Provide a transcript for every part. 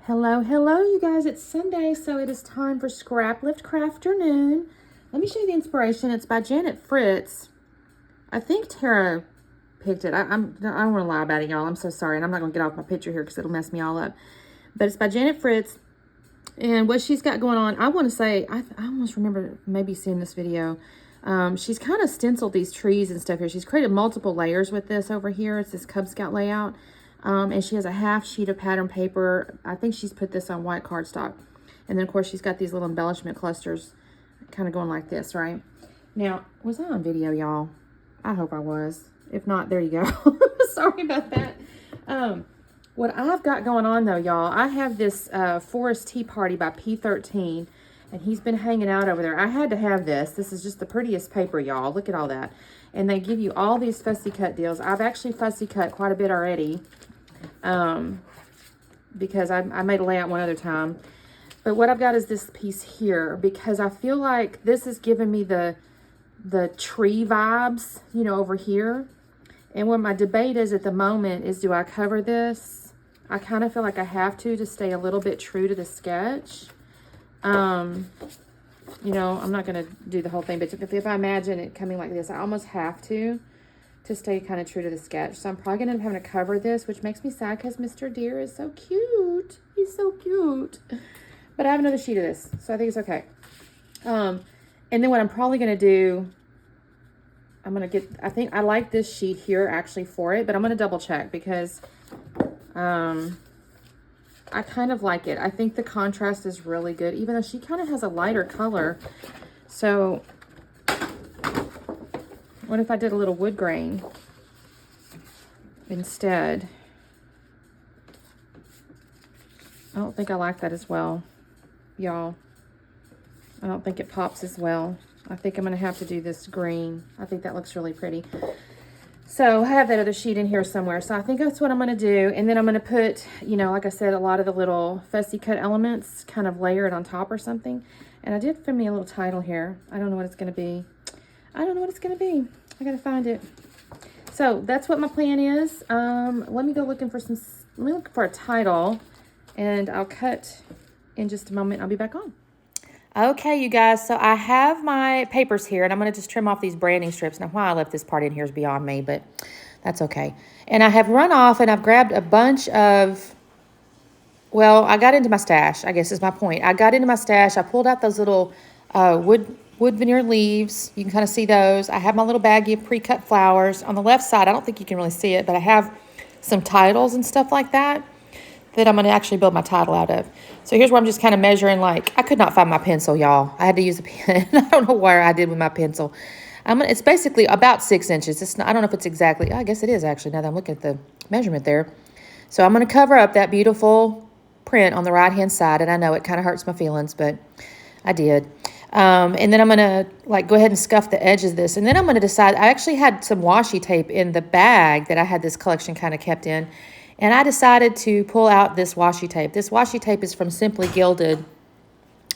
Hello, you guys. It's Sunday, so it is time for Scraplift Crafternoon. Let me show you the inspiration. It's by Janet Fritz. I think Tara picked it. I don't want to lie about it, y'all. I'm so sorry, and I'm not going to get off my picture here because it'll mess me all up. But it's by Janet Fritz, and what she's got going on, I want to say, I almost remember maybe seeing this video. She's kind of stenciled these trees and stuff here. She's created multiple layers with this over here. It's this Cub Scout layout. And she has a half sheet of pattern paper. I think she's put this on white cardstock. And then, of course, she's got these little embellishment clusters kind of going like this, right? Now, was I on video, y'all? I hope I was. If not, there you go. Sorry about that. What I've got going on, though, y'all, I have this Forest Tea Party by P13, and he's been hanging out over there. I had to have this. This is just the prettiest paper, y'all. Look at all that. And they give you all these fussy cut deals. I've actually fussy cut quite a bit already. Because I made a layout one other time. But what I've got is this piece here, because I feel like this is giving me the tree vibes, you know, over here. And what my debate is at the moment is, do I cover this? I kind of feel like I have to stay a little bit true to the sketch. You know, I'm not going to do the whole thing, but if I imagine it coming like this, I almost have to stay kind of true to the sketch. So I'm probably going to end up having to cover this, which makes me sad because Mr. Deer is so cute. He's so cute. But I have another sheet of this, so I think it's okay. And then what I'm probably going to do, I'm going to get, I think I like this sheet here actually for it, but I'm going to double check because I kind of like it. I think the contrast is really good, even though she kind of has a lighter color. So what if I did a little wood grain instead? I don't think I like that as well, y'all. I don't think it pops as well. I think I'm going to have to do this green. I think that looks really pretty. So I have that other sheet in here somewhere. So I think that's what I'm going to do. And then I'm going to put, you know, like I said, a lot of the little fussy cut elements kind of layer it on top or something. And I did find me a little title here. I don't know what it's going to be. I don't know what it's going to be. I got to find it. So that's what my plan is. Let me go looking for some, let me look for a title, and I'll cut in just a moment. I'll be back on. Okay, you guys, so I have my papers here, and I'm going to just trim off these branding strips. Now, why I left this part in here is beyond me, but that's okay. And I have run off, and I've grabbed a bunch of, well, I got into my stash, I guess is my point. I got into my stash. I pulled out those little wood veneer leaves. You can kind of see those. I have my little baggie of pre-cut flowers. On the left side, I don't think you can really see it, but I have some titles and stuff like that I'm going to actually build my title out of. So here's where I'm just kind of measuring, like, I could not find my pencil, y'all. I had to use a pen. I don't know where I did with my pencil. It's basically about 6 inches. It's not, I don't know if it's exactly, I guess it is actually, now that I'm looking at the measurement there. So I'm going to cover up that beautiful print on the right-hand side, and I know it kind of hurts my feelings, but I did. And then I'm going to, like, go ahead and scuff the edges of this. And then I'm going to decide, I actually had some washi tape in the bag that I had this collection kind of kept in. And I decided to pull out this washi tape. This washi tape is from Simply Gilded.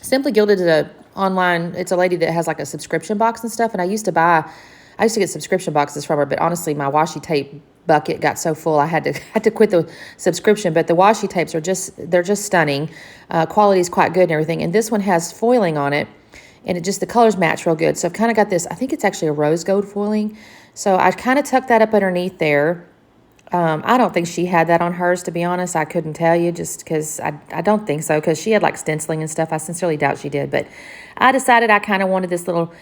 Simply Gilded is a online, it's a lady that has like a subscription box and stuff. And I used to get subscription boxes from her, but honestly, my washi tape bucket got so full I had to quit the subscription. But the washi tapes are they're just stunning. Quality is quite good and everything. And this one has foiling on it, and the colors match real good. So I've kind of got this, I think it's actually a rose gold foiling. So I kind of tucked that up underneath there. I don't think she had that on hers, to be honest. I couldn't tell you just because I don't think so, because she had like stenciling and stuff. I sincerely doubt she did, but I decided I kind of wanted this little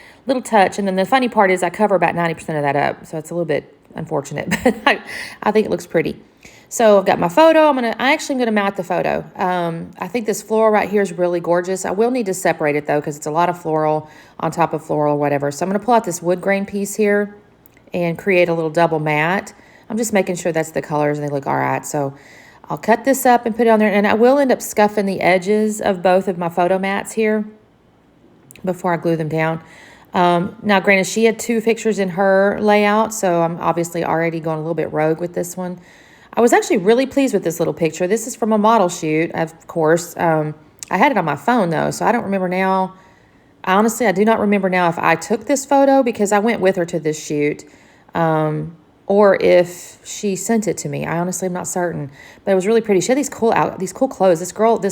touch. And then the funny part is I cover about 90% of that up, so it's a little bit unfortunate, but I think it looks pretty. So I've got my photo. I actually am going to mount the photo. I think this floral right here is really gorgeous. I will need to separate it though, because it's a lot of floral on top of floral or whatever. So I'm going to pull out this wood grain piece here and create a little double mat. I'm just making sure that's the colors and they look all right. So I'll cut this up and put it on there. And I will end up scuffing the edges of both of my photo mats here before I glue them down. Now, granted, she had 2 pictures in her layout, so I'm obviously already going a little bit rogue with this one. I was actually really pleased with this little picture. This is from a model shoot, of course. I had it on my phone, though, so I don't remember now. Honestly, I do not remember now if I took this photo, because I went with her to this shoot. or if she sent it to me. I honestly am not certain, but it was really pretty. She had these cool clothes.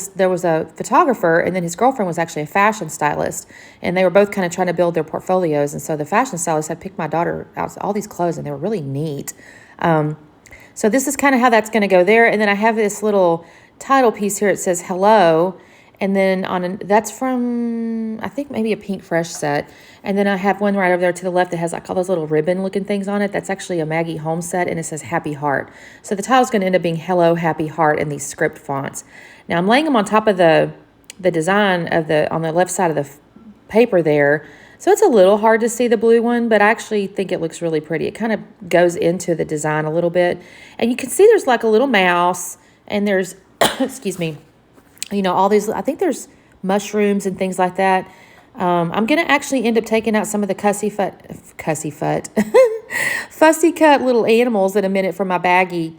There was a photographer, and then his girlfriend was actually a fashion stylist, and they were both kind of trying to build their portfolios. And so the fashion stylist had picked my daughter out all these clothes, and they were really neat. So this is kind of how that's going to go there. And then I have this little title piece here. It says hello. And then that's from, I think maybe a Pink Fresh set. And then I have one right over there to the left that has like all those little ribbon looking things on it. That's actually a Maggie Home set, and it says Happy Heart. So the title's going to end up being Hello Happy Heart in these script fonts. Now I'm laying them on top of the design on the left side of the paper there. So it's a little hard to see the blue one, but I actually think it looks really pretty. It kind of goes into the design a little bit. And you can see there's like a little mouse, and there's, excuse me, all these, I think there's mushrooms and things like that. I'm going to actually end up taking out some of the fussy cut little animals in a minute from my baggie.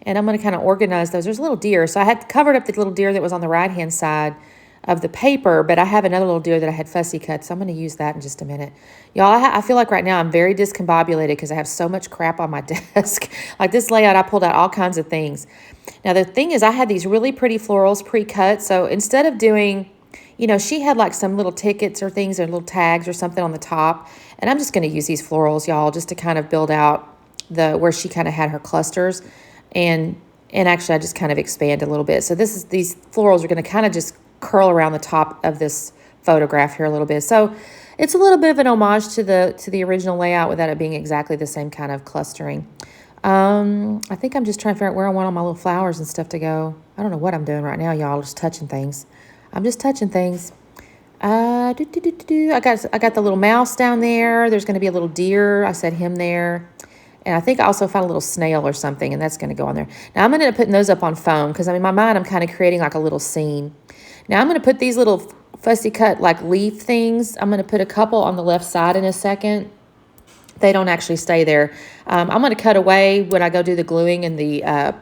And I'm going to kind of organize those. There's a little deer. So I had covered up the little deer that was on the right-hand side of the paper, but I have another little deer that I had fussy cut, so I'm going to use that in just a minute. Y'all, I feel like right now I'm very discombobulated because I have so much crap on my desk. Like this layout, I pulled out all kinds of things. Now, the thing is, I had these really pretty florals pre-cut, so instead of doing, she had like some little tickets or things or little tags or something on the top, and I'm just going to use these florals, y'all, just to kind of build out where she kind of had her clusters, and actually I just kind of expand a little bit. So these florals are going to kind of just curl around the top of this photograph here a little bit. So it's a little bit of an homage to the original layout without it being exactly the same kind of clustering. I think I'm just trying to figure out where I want all my little flowers and stuff to go. I don't know what I'm doing right now, y'all. Just touching things. I'm just touching things. I got the little mouse down there. There's going to be a little deer. I said him there. And I think I also found a little snail or something, and that's going to go on there. Now, I'm going to end up putting those up on foam because, in my mind, I'm kind of creating like a little scene. Now, I'm going to put these little fussy cut like leaf things. I'm going to put a couple on the left side in a second. They don't actually stay there. I'm going to cut away when I go do the gluing and the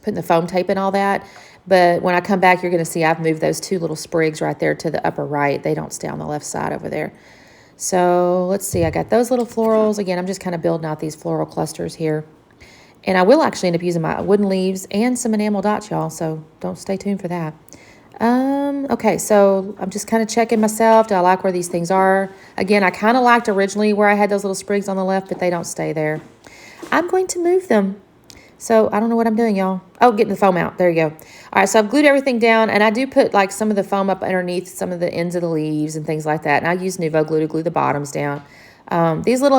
putting the foam tape and all that. But when I come back, you're going to see I've moved those two little sprigs right there to the upper right. They don't stay on the left side over there. So let's see. I got those little florals. Again, I'm just kind of building out these floral clusters here. And I will actually end up using my wooden leaves and some enamel dots, y'all. So don't stay tuned for that. Okay, so I'm just kind of checking myself. Do I like where these things are? Again, I kind of liked originally where I had those little sprigs on the left, but they don't stay there. I'm going to move them. So I don't know what I'm doing, y'all. Oh, getting the foam out. There you go. All right, so I've glued everything down, and I do put like some of the foam up underneath some of the ends of the leaves and things like that. And I use Nuvo glue to glue the bottoms down. These are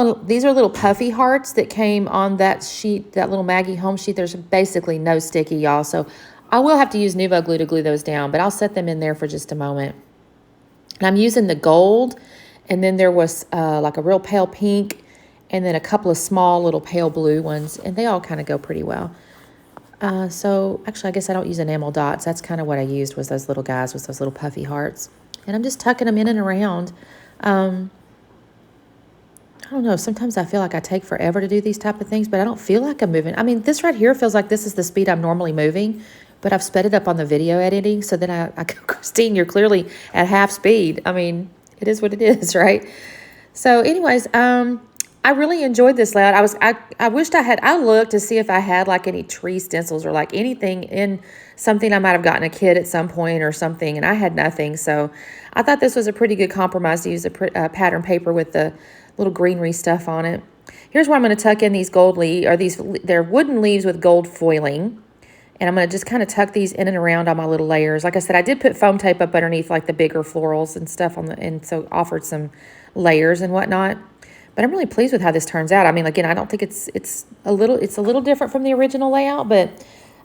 little puffy hearts that came on that sheet, that little Maggie Home sheet. There's basically no sticky, y'all. So I will have to use Nuvo glue to glue those down, but I'll set them in there for just a moment. And I'm using the gold, and then there was like a real pale pink, and then a couple of small little pale blue ones, and they all kind of go pretty well. So actually, I guess I don't use enamel dots. That's kind of what I used, was those little guys with those little puffy hearts. And I'm just tucking them in and around. I don't know. Sometimes I feel like I take forever to do these type of things, but I don't feel like I'm moving. I mean, this right here feels like this is the speed I'm normally moving, but I've sped it up on the video editing. So then I go, Christine, you're clearly at half speed. I mean, it is what it is, right? So anyways, I really enjoyed this layout. I wished I looked to see if I had like any tree stencils or like anything in something I might have gotten a kid at some point or something, and I had nothing. So I thought this was a pretty good compromise to use a pattern paper with the little greenery stuff on it. Here's where I'm going to tuck in these gold leaves, or they're wooden leaves with gold foiling. And I'm going to just kind of tuck these in and around on my little layers. Like I said, I did put foam tape up underneath like the bigger florals and stuff and so offered some layers and whatnot. But I'm really pleased with how this turns out. I mean, again, I don't think it's a little different from the original layout, but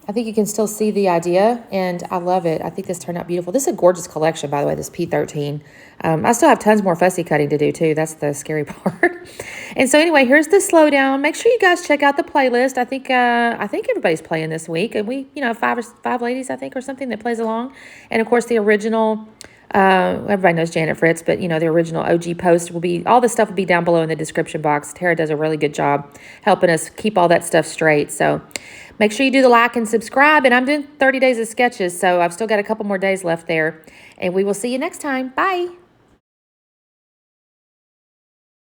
I think you can still see the idea, and I love it. I think this turned out beautiful. This is a gorgeous collection, by the way, this P13. I still have tons more fussy cutting to do, too. That's the scary part. And so, anyway, here's the slowdown. Make sure you guys check out the playlist. I think everybody's playing this week. And we, five ladies, I think, or something that plays along. And, of course, the original, everybody knows Janet Fritz, but, the original OG post all the stuff will be down below in the description box. Tara does a really good job helping us keep all that stuff straight. So make sure you do the like and subscribe. And I'm doing 30 days of sketches, so I've still got a couple more days left there. And we will see you next time. Bye.